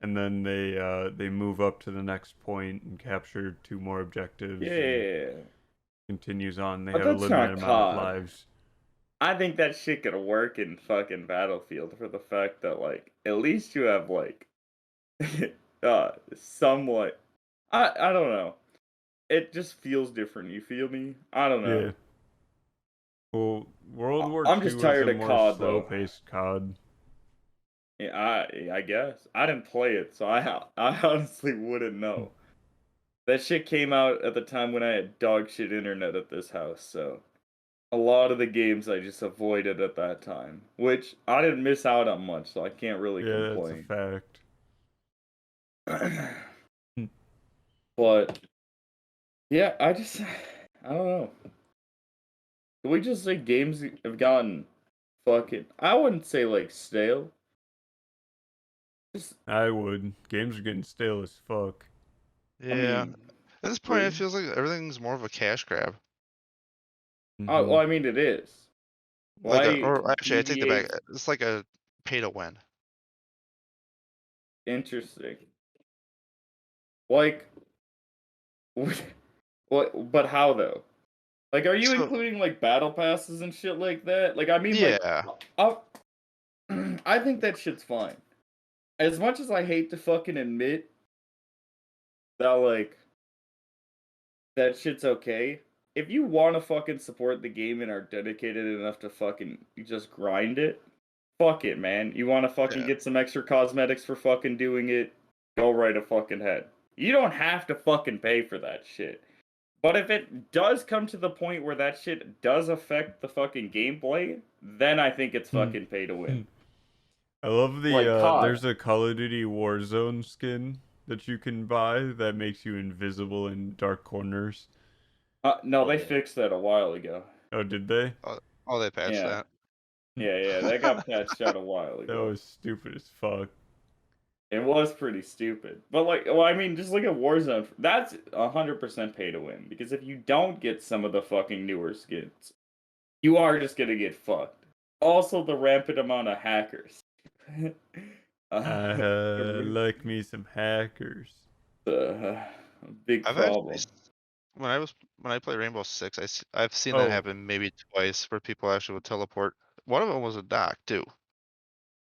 and then they move up to the next point and capture two more objectives, and Yeah. continues on. They But have a that's limited not amount of COD. lives. I think that shit could work in fucking Battlefield for the fact that like at least you have like somewhat I don't know. It just feels different, you feel me? I don't know. Yeah. Well, World War I'm II just was tired a of more COD though. slow-paced COD. Yeah, I guess. I didn't play it, so I honestly wouldn't know. That shit came out at the time when I had dog shit internet at this house, so a lot of the games I just avoided at that time, which I didn't miss out on much, so I can't really Yeah, that's a complain. fact. But yeah, I don't know. Can we just say games have gotten fucking I wouldn't say like stale. Just I would. Games are getting stale as fuck. I Yeah. mean At this point, it we feels like everything's more of a cash grab. well I mean it is. Like Or actually, I take that back. EVA's It's like a pay to win. interesting. Like what but how though? Like are you So including like battle passes and shit like that? Like I mean like yeah, I I think that shit's fine. As much as I hate to fucking admit that like that shit's okay. If you want to fucking support the game and are dedicated enough to fucking just grind it, fuck it, man. You want to fucking yeah, get some extra cosmetics for fucking doing it? Go right a fucking head. You don't have to fucking pay for that shit. But if it does come to the point where that shit does affect the fucking gameplay, then I think it's fucking pay to win. I love the Like COD. there's a Call of Duty Warzone skin that you can buy that makes you invisible in dark corners. No, Oh, they yeah. fixed that a while ago. Oh, did they? oh, they patched Yeah. that. Yeah, that got patched out a while That ago. was stupid as fuck. It was pretty stupid. But like, well, I mean, just look at Warzone. That's 100% pay to win because if you don't get some of the fucking newer skins, you are just gonna get fucked. Also, the rampant amount of hackers. Like me some hackers. A big I've actually problem. when I play Rainbow Six, I've seen that Oh, happen maybe twice where people actually would teleport. One of them was a doc too.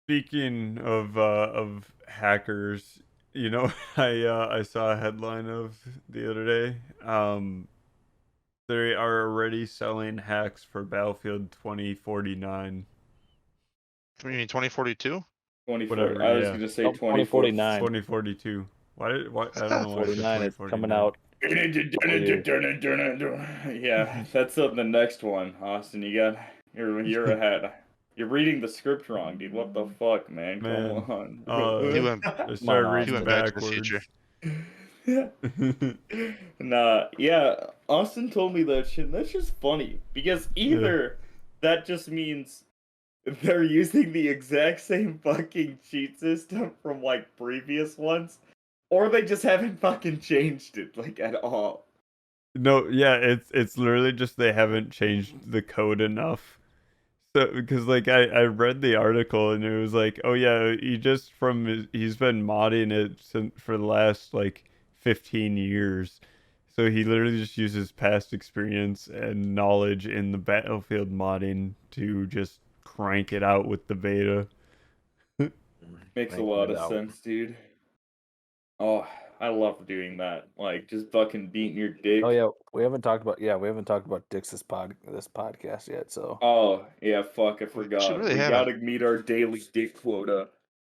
speaking of hackers, you know, I saw a headline of the other day. They are already selling hacks for Battlefield 2049. You mean 2042? 24. Whatever, I was yeah. gonna say Nope, 24. 2049. 2042. Why I don't know why I said 49 is coming 2049. out. Yeah, that's the next one, Austin. You're ahead. You're reading the script wrong, dude. What the fuck, man? Come Man, on. He went I Come on, started he reading went Austin. back to the future. backwards. Nah, yeah. Austin told me that shit. And that's just funny because Yeah. either that just means they're using the exact same fucking cheat system from like previous ones, or they just haven't fucking changed it like at all. No, yeah, it's literally just they haven't changed the code enough. So because like I read the article and it was like, oh yeah, he's been modding it since for the last like 15 years. So he literally just uses past experience and knowledge in the Battlefield modding to just crank it out with the beta. Makes a Cranking lot it of out. sense, dude. Oh, I love doing that. Like just fucking beating your dick. Oh yeah, we haven't talked about dicks this podcast yet. So Oh, yeah, fuck, I We should forgot. really We haven't. gotta meet our daily dick quota.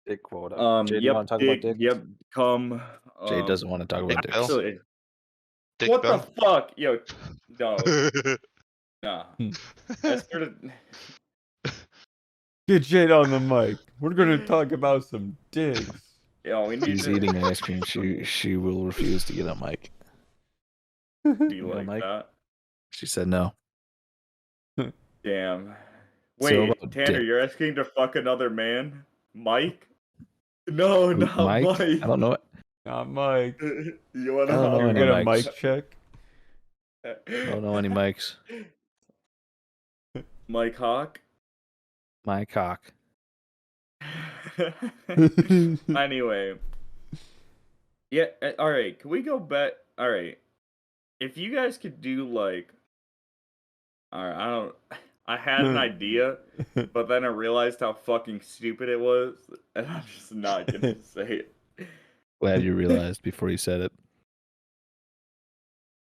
dick quota. Jay, do you want Yep, to talk about dick, dicks? yep, come. Jay doesn't want to talk about Dick dicks. Bell? Actually, Dick what the Bell? fuck? Yo, no, nah. Hmm. I started. Get Jade on the mic. We're gonna talk about some dicks. Yo, we need She's to. eating ice cream. She will refuse to get on mic. Do you Yeah, like Mike? that? She said no. Damn. So Wait, about Tanner, dick. you're asking to fuck another man? Mike? No, Who, not Mike? Mike. I don't know. Not Mike. You I don't know wanna any Get a Mikes. mic check. I don't know any Mikes. Mike Hawk? My cock. Anyway. Yeah, alright, can we go back? Alright. If you guys could do like alright, I had an idea, but then I realized how fucking stupid it was, and I'm just not gonna say it. Glad you realized before you said it.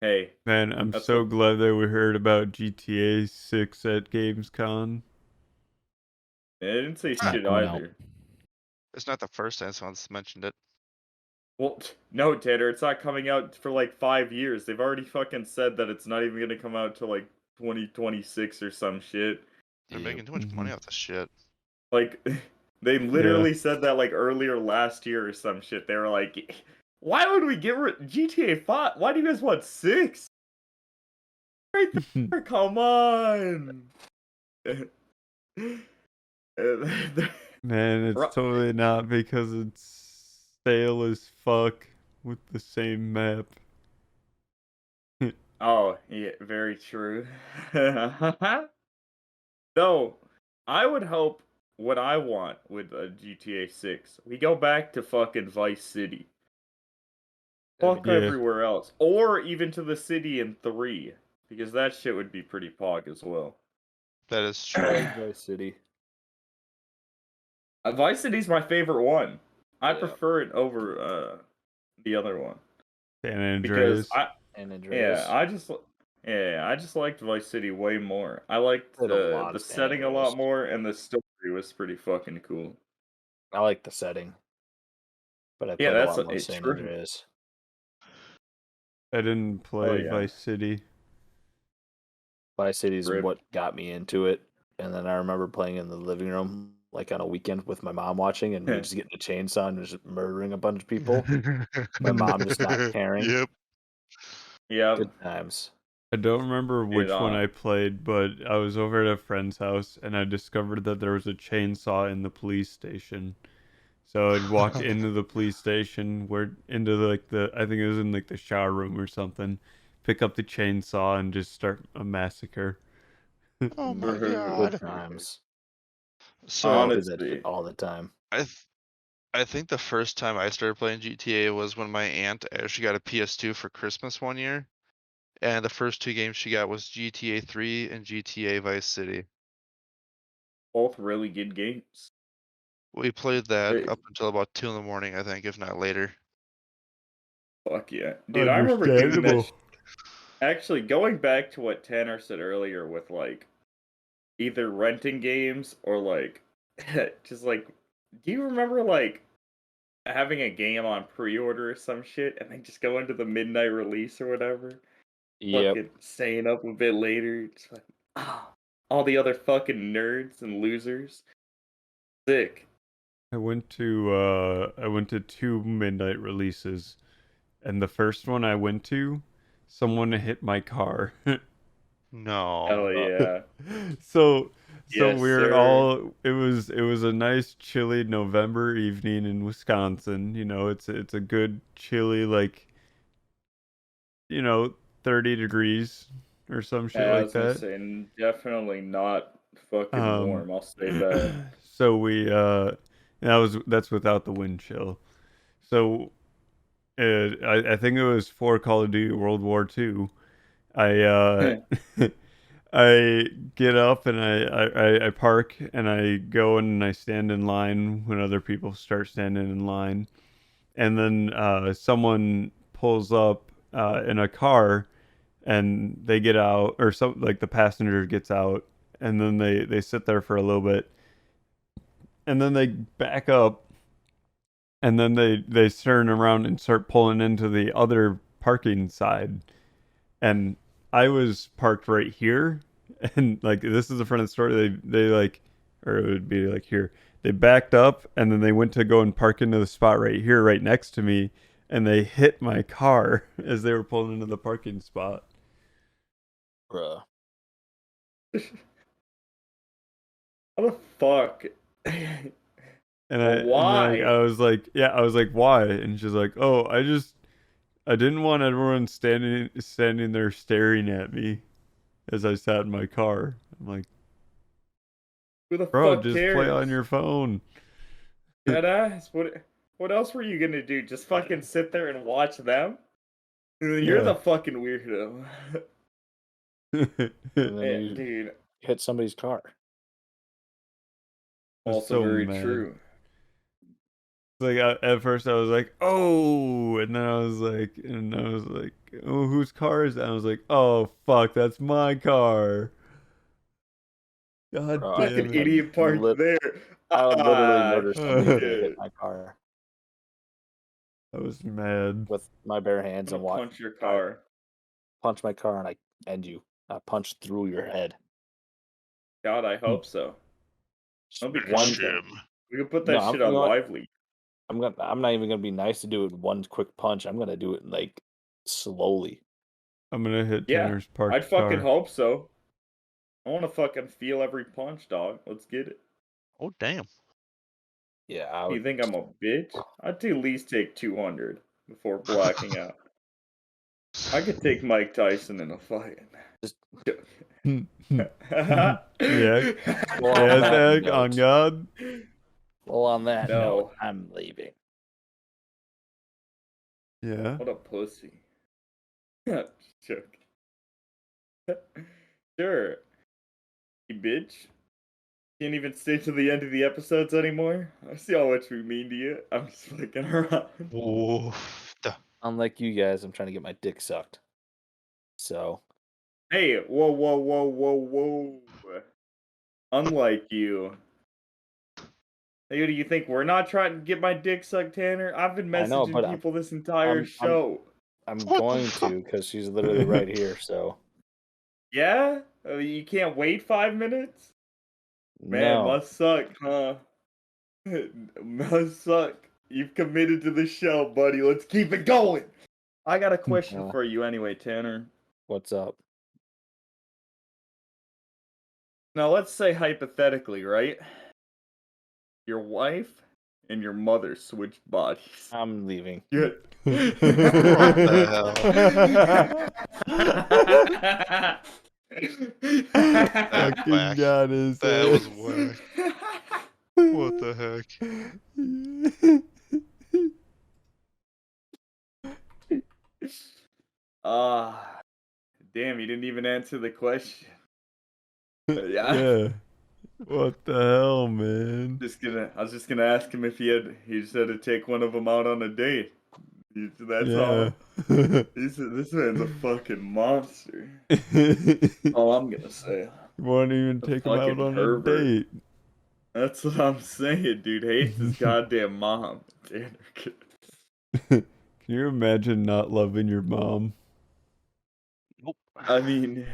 Hey, Man, I'm That's so what- glad that we heard about GTA 6 at Gamescom. I didn't say not shit going out. either. It's not the first time someone's mentioned it. Well, no, Tanner, it's not coming out for like 5 years. They've already fucking said that it's not even gonna come out till like 2026 or some shit. They're Yep. making too much money off this shit. Like, they literally said that like earlier last year or some shit. They were like, why would we get GTA 5? Why do you guys want 6? Right there, come on. Man, it's Ru- totally not because it's stale as fuck with the same map. Oh, yeah, very true. So, I would hope what I want with GTA 6, we go back to fucking Vice City. Fuck Yeah. everywhere else. Or even to the city in 3, because that shit would be pretty pog as well. That is I true. like Vice City. Vice City's my favorite one. I Yeah. prefer it over the other one. San Because Andreas. And Andreas. I just liked Vice City way more. I liked Played a lot the of San setting a Andreas. lot more, and the story was pretty fucking cool. I like the setting. But I Yeah, played a that's lot more it's San true. Andreas. I didn't play yeah. Vice City. Vice City's Rip. what got me into it. And then I remember playing in the living room like on a weekend with my mom watching, and we just getting a chainsaw and just murdering a bunch of people. My mom just not caring. Yep. Yeah. Good times. I don't remember which one on. I played, but I was over at a friend's house and I discovered that there was a chainsaw in the police station. So I'd walk into the police station, into like I think it was in like the shower room or something, pick up the chainsaw and just start a massacre. Oh my Good god. times. So I did that Honestly. shit all the time. I think the first time I started playing GTA was when my aunt actually got a PS2 for Christmas one year. And the first 2 games she got was GTA 3 and GTA Vice City. Both really good games. We played that Hey. up until about 2 in the morning, I think, if not later. Fuck yeah. Dude, I remember doing that. Understandable. Actually, going back to what Tanner said earlier with like either renting games or like just like, do you remember like having a game on pre-order or some shit and then just go into the midnight release or whatever? Yep. Fucking staying up a bit later, just like all the other fucking nerds and losers. Sick. I went to 2 midnight releases, and the first one I went to, someone hit my car. No. Hell yeah. So Yes, we were sir. all it was a nice chilly November evening in Wisconsin. You know, it's a good chilly, like, 30 degrees or some shit Yeah, I like was gonna that. say, definitely not fucking Um, warm. I'll say that. So that's without the wind chill. So I think it was for Call of Duty World War II. I I get up and I park and I go and I stand in line when other people start standing in line, and then someone pulls up in a car and they get out, or some like the passenger gets out, and then they sit there for a little bit, and then they back up, and then they turn around and start pulling into the other parking side, and I was parked right here, and like this is the front of the store. They like, or it would be like here. They backed up, and then they went to go and park into the spot right here, right next to me, and they hit my car as they were pulling into the parking spot. Bruh. How the fuck? And Why? then I was like, yeah, I was like, why? And she's like, oh, I didn't want everyone standing there staring at me as I sat in my car. I'm like, Who the bro, fuck just cares? play on your phone. Deadass? What else were you gonna do? Just fucking sit there and watch them? You're Yeah. the fucking weirdo. And then you Dude. hit somebody's car. Also so very mad. true. Like at first I was like, oh, and then I was like, oh, whose car is that? I was like, oh fuck, that's my car. God Bro, damn Fucking it. idiot parked there. I would literally Ah, murder somebody if they shit. hit my car I was mad. with my bare hands I'm and gonna watch. punch your car. Punch my car and I end you. I punch through your head. God, I hope so. That'll be One- content. We can put No, that I'm shit on gonna- Lively. I'm not even gonna be nice to do it one quick punch. I'm gonna do it like slowly. I'm gonna hit Yeah, Tanner's parked I'd fucking car. hope so. I want to fucking feel every punch, dog. Let's get it. Oh damn. Yeah, I You would. think I'm a bitch? I'd at least take 200 before blacking out. I could take Mike Tyson in a fight. Yeah. Well, on Yes, that Eric, note- on God. Well, on that No. note, I'm leaving. Yeah. What a pussy. Joke. Sure. You bitch. Can't even stay to the end of the episodes anymore. I see how much we mean to you. I'm just fucking around. Oof. Unlike you guys, I'm trying to get my dick sucked. So Hey, whoa, whoa, whoa, whoa, whoa. Unlike you. Hey, do you think we're not trying to get my dick sucked, Tanner? I've been I know, messaging but people this entire show. I'm What the going fuck? to because she's literally right here. So Yeah? You can't wait 5 minutes? Man, no, must suck, huh? Must suck. You've committed to the show, buddy. Let's keep it going. I got a question Yeah. for you anyway, Tanner. What's up? Now, let's say hypothetically, right? Your wife and your mother switched bodies. I'm leaving. Good. What the Fucking whack. got his That ass. was whack. What the heck? Damn, you didn't even answer the question. Yeah. What the hell, man? I was just gonna ask him if he just had to take one of them out on a date. That's all. This man's a fucking monster. All I'm gonna say. Won't even The take him out fucking on pervert. a date. That's what I'm saying, dude. Hates his goddamn mom. Can you imagine not loving your mom? Nope. I mean,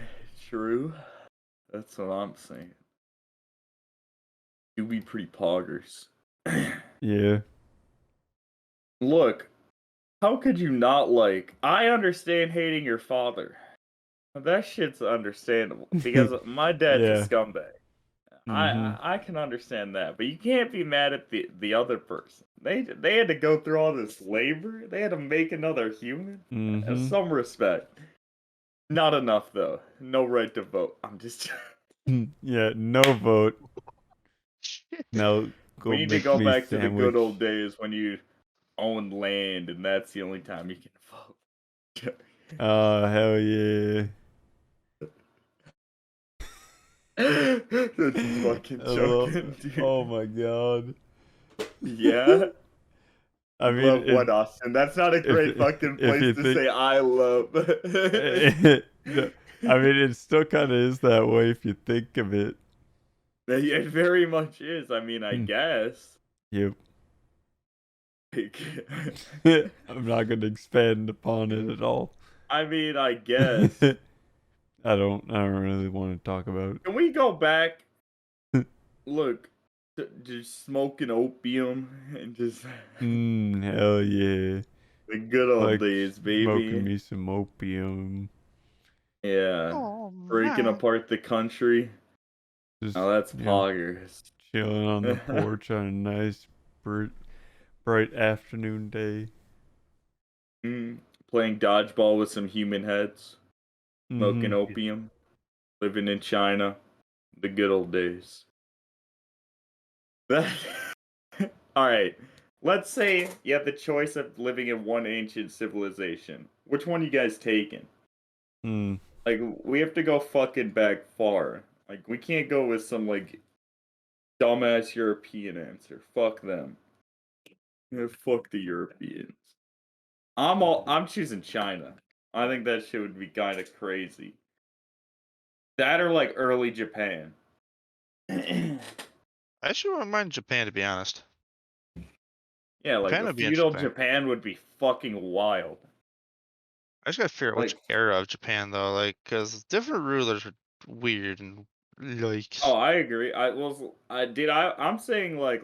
true. That's what I'm saying. You be pretty poggers. Yeah. Look, how could you not like? I understand hating your father. That shit's understandable because my dad's Yeah. a scumbag. Mhm. I can understand that, but you can't be mad at the other person. They had to go through all this labor. They had to make another human. Mhm. Some respect. Not enough though. No right to vote. I'm just. Yeah, no vote. Now go We need to make go me back to the good sandwich. old days when you own land, and that's the only time you can vote. Oh, hell yeah. That's fucking I love joking, it. dude. Oh my god. Yeah. I mean, Love what, Austin? That's not a great fucking if place you to think, say I love. no, I mean, it still kind of is that way if you think of it. It very much is. I mean, I guess. Yep. Like, I'm not going to expand upon it at all. I mean, I guess. I don't really want to talk about Can we go back? Look, just smoking opium and just hell yeah. the good old Like days, smoking baby. me some opium. Yeah, Oh breaking man. apart the country. Just, Oh, that's you know, poggers. chilling on the porch on a nice bright afternoon day. Playing dodgeball with some human heads. Smoking Mm-hmm. opium. Living in China. The good old days. Alright. Let's say you have the choice of living in one ancient civilization. Which one you guys taking? Mm. Like, we have to go fucking back far. Like, we can't go with some, like, dumbass European answer. Fuck them. Yeah, fuck the Europeans. I'm choosing China. I think that shit would be kind of crazy. That or, like, early Japan. I actually wouldn't mind Japan, to be honest. Yeah, like, Japan a would be feudal interesting. Japan would be fucking wild. I just gotta figure out which Like, era of Japan though, like, cause different rulers are weird and like. oh, I agree. I'm saying like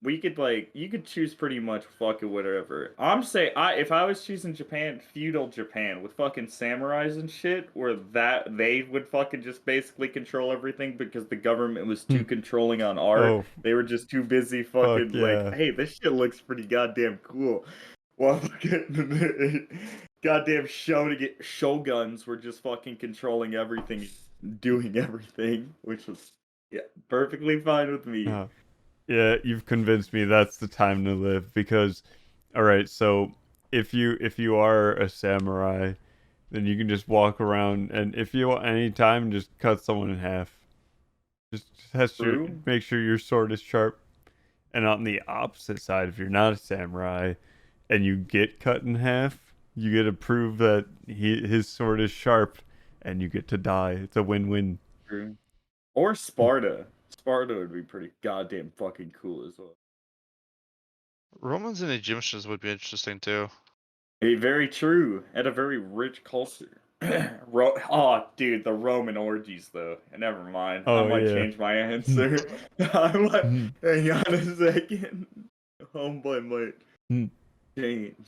we could like you could choose pretty much fucking whatever. I'm saying if I was choosing Japan, feudal Japan with fucking samurais and shit, where that they would fucking just basically control everything because the government was too controlling on art. Oh, They were just too busy fuck fucking like, yeah. hey, this shit looks pretty goddamn cool. Well, fucking goddamn shoguns were just fucking controlling everything, doing everything, which was perfectly fine with me. Yeah, you've convinced me that's the time to live because all right, so if you are a samurai, then you can just walk around and if you want any time just cut someone in half. True. Make sure your sword is sharp. And on the opposite side, if you're not a samurai and you get cut in half, you get to prove that his sword is sharp and you get to die. It's a win-win. True. Or Sparta. Sparta would be pretty goddamn fucking cool as well. Romans and Egyptians would be interesting too. Very true. And a very rich culture. Oh, dude, the Roman orgies, though. Never mind. I Oh might yeah. change my answer. I might. Hang on a second. Homeboy might change.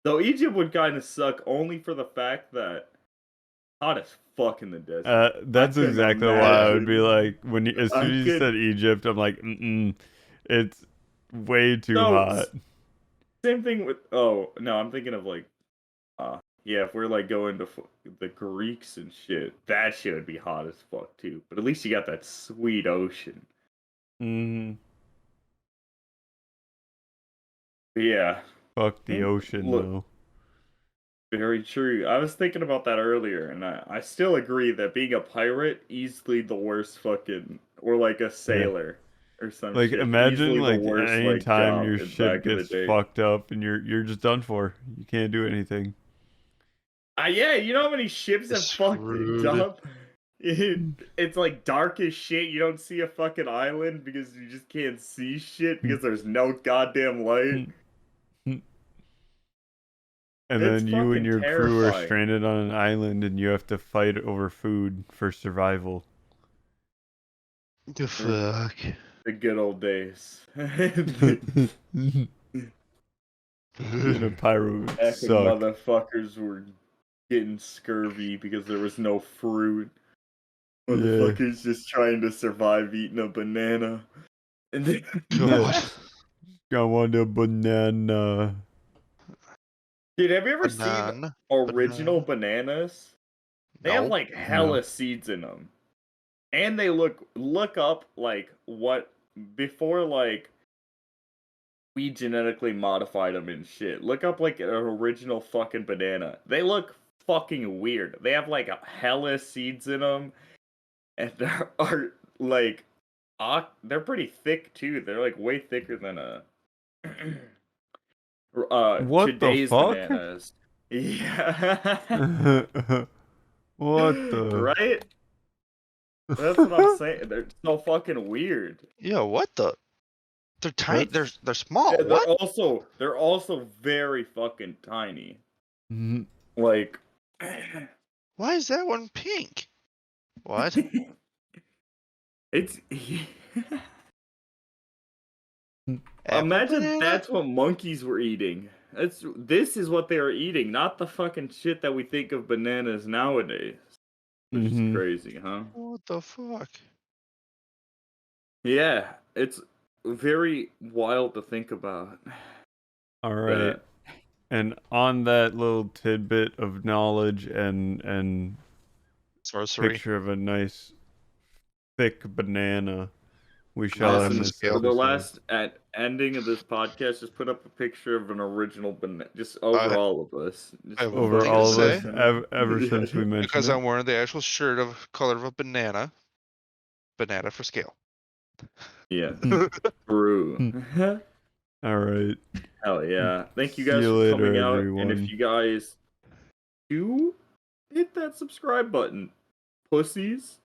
Though Egypt would kind of suck only for the fact that hot as fuck in the desert. I That's couldn't exactly why I would be imagine. like when you, as I soon as you could. said Egypt, I'm like, it's way too So hot. same thing with. Oh no, I'm thinking of like. Yeah, if we're like going to the Greeks and shit, that shit would be hot as fuck too. But at least you got that sweet ocean. Mm-hmm. Yeah. Fuck the ocean Look, though. very true. I was thinking about that earlier, and I still agree that being a pirate easily the worst fucking, or like a Yeah. sailor or some Like shit, imagine easily the like worst any like time job your in ship back in the gets day. fucked up and you're just done for. You can't do anything. Yeah, you know how many ships have It's fucked it screwed. up? It's like dark as shit. You don't see a fucking island because you just can't see shit because there's no goddamn light. And It's then you and fucking your crew are terrifying. stranded on an island and you have to fight over food for survival. The fuck. The good old days. Being a pyro would Heck, suck. motherfuckers were getting scurvy because there was no fruit. Yeah. Motherfuckers just trying to survive eating a banana. And then God. I want a banana. dude, have you ever seen Banana. original Banana. bananas? They have No. like No. hella seeds in them. And they look up like what before like we genetically modified them and shit. Look up like an original fucking banana. They look fucking weird. They have like hella seeds in them, and they are like, they're pretty thick too. They're like way thicker than What the today's fuck? bananas. Yeah. What the? Right? That's what I'm saying. They're so fucking weird. Yeah, what the? They're tiny. That's- They're small. Yeah, What? they're also very fucking tiny. Mhm. Like Why is that one pink? What? it's Apple imagine banana? that's what monkeys were eating. This is what they were eating, not the fucking shit that we think of bananas nowadays. Which is Mhm. crazy, huh? What the fuck? Yeah, it's very wild to think about. All right. That. And on that little tidbit of knowledge and Sorcery. picture of a nice thick banana, we shall Nice end and this scale. For the episode. last ending of this podcast, just put up a picture of an original banana, just over all of us. Just I have one Over thing to all of us, say. ever since we mentioned Because it. I'm wearing the actual shirt of color of a banana. Banana for scale. Yeah, true. All right. Hell yeah! Thank you See guys you for coming later, out, everyone. and if you guys do hit that subscribe button, pussies.